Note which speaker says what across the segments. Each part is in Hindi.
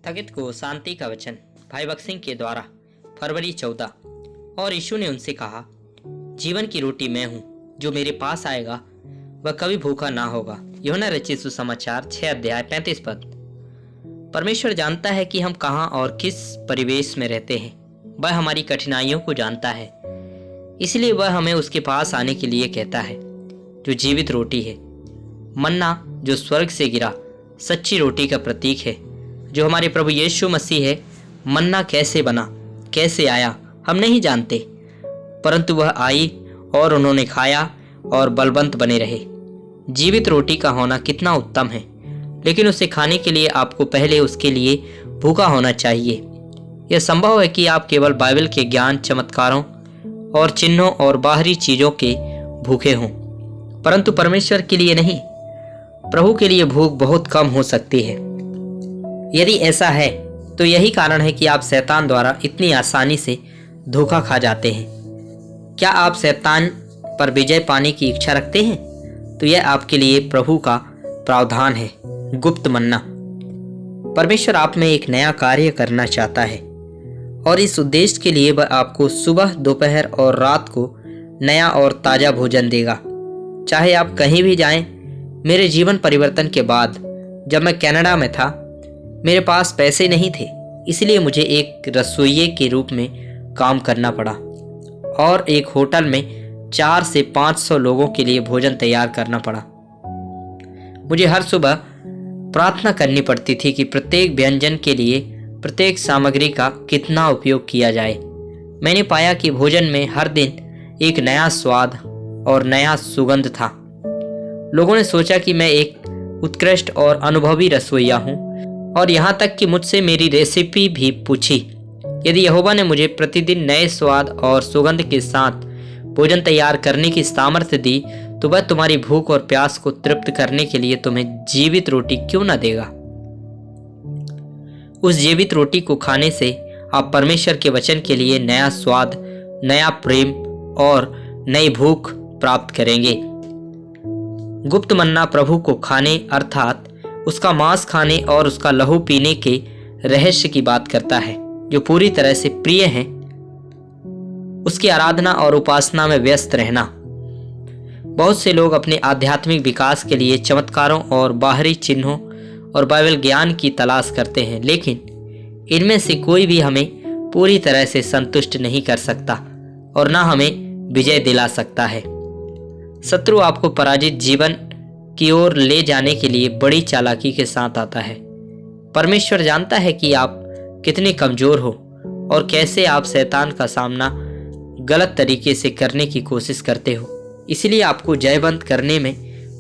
Speaker 1: स्थगित को शांति का वचन भाई भगत सिंह के द्वारा फरवरी 14। और यीशु ने उनसे कहा, जीवन की रोटी मैं हूँ, जो मेरे पास आएगा वह कभी भूखा ना होगा। यूहन्ना रचित सुसमाचार 6 अध्याय 35 पद। परमेश्वर जानता है कि हम कहाँ और किस परिवेश में रहते हैं। वह हमारी कठिनाइयों को जानता है, इसलिए वह हमें उसके पास आने के लिए कहता है, जो जीवित रोटी है। मन्ना जो स्वर्ग से गिरा सच्ची रोटी का प्रतीक है, जो हमारे प्रभु यीशु मसीह है। मन्ना कैसे बना, कैसे आया, हम नहीं जानते, परंतु वह आई और उन्होंने खाया और बलवंत बने रहे। जीवित रोटी का होना कितना उत्तम है, लेकिन उसे खाने के लिए आपको पहले उसके लिए भूखा होना चाहिए। यह संभव है कि आप केवल बाइबल के ज्ञान, चमत्कारों और चिन्हों और बाहरी चीजों के भूखे हों, परंतु परमेश्वर के लिए नहीं। प्रभु के लिए भूख बहुत कम हो सकती है। यदि ऐसा है तो यही कारण है कि आप शैतान द्वारा इतनी आसानी से धोखा खा जाते हैं। क्या आप शैतान पर विजय पाने की इच्छा रखते हैं? तो यह आपके लिए प्रभु का प्रावधान है, गुप्त मन्ना। परमेश्वर आप में एक नया कार्य करना चाहता है और इस उद्देश्य के लिए वह आपको सुबह, दोपहर और रात को नया और ताज़ा भोजन देगा। चाहे आप कहीं भी जाएं। मेरे जीवन परिवर्तन के बाद जब मैं कनाडा में था, मेरे पास पैसे नहीं थे, इसलिए मुझे एक रसोइये के रूप में काम करना पड़ा और एक होटल में 400 से 500 लोगों के लिए भोजन तैयार करना पड़ा। मुझे हर सुबह प्रार्थना करनी पड़ती थी कि प्रत्येक व्यंजन के लिए प्रत्येक सामग्री का कितना उपयोग किया जाए। मैंने पाया कि भोजन में हर दिन एक नया स्वाद और नया सुगंध था। लोगों ने सोचा कि मैं एक उत्कृष्ट और अनुभवी रसोइया हूँ, और यहाँ तक कि मुझसे मेरी रेसिपी भी पूछी। यदि यहोवा ने मुझे प्रतिदिन नए स्वाद और सुगंध के साथ भोजन तैयार करने की सामर्थ्य दी, तो वह तुम्हारी भूख और प्यास को तृप्त करने के लिए तुम्हें जीवित रोटी क्यों न देगा। उस जीवित रोटी को खाने से आप परमेश्वर के वचन के लिए नया स्वाद, नया प्रेम और नई भूख प्राप्त करेंगे। गुप्त मन्ना प्रभु को खाने अर्थात उसका मांस खाने और उसका लहू पीने के रहस्य की बात करता है, जो पूरी तरह से प्रिय हैं। उसकी आराधना और उपासना में व्यस्त रहना। बहुत से लोग अपने आध्यात्मिक विकास के लिए चमत्कारों और बाहरी चिन्हों और बाइबल ज्ञान की तलाश करते हैं, लेकिन इनमें से कोई भी हमें पूरी तरह से संतुष्ट नहीं कर सकता और ना हमें विजय दिला सकता है। शत्रु आपको पराजित जीवन की ओर ले जाने के लिए बड़ी चालाकी के साथ आता है। परमेश्वर जानता है कि आप कितने कमजोर हो और कैसे आप शैतान का सामना गलत तरीके से करने की कोशिश करते हो। इसलिए आपको जयवंत करने में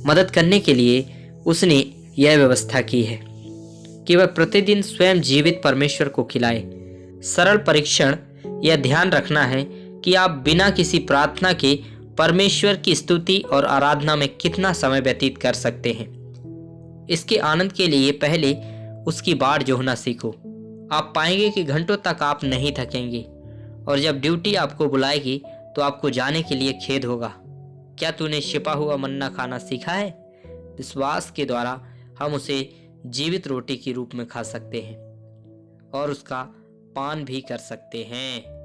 Speaker 1: मदद करने के लिए उसने यह व्यवस्था की है कि वह प्रतिदिन स्वयं जीवित परमेश्वर को खिलाए। सरल परीक्षण यह ध्यान रखना है कि आप बिना किसी प्रार्थना के परमेश्वर की स्तुति और आराधना में कितना समय व्यतीत कर सकते हैं। इसके आनंद के लिए पहले उसकी बाढ़ जोहना सीखो। आप पाएंगे कि घंटों तक आप नहीं थकेंगे, और जब ड्यूटी आपको बुलाएगी तो आपको जाने के लिए खेद होगा। क्या तूने छिपा हुआ मन्ना खाना सीखा है? विश्वास के द्वारा हम उसे जीवित रोटी के रूप में खा सकते हैं और उसका पान भी कर सकते हैं।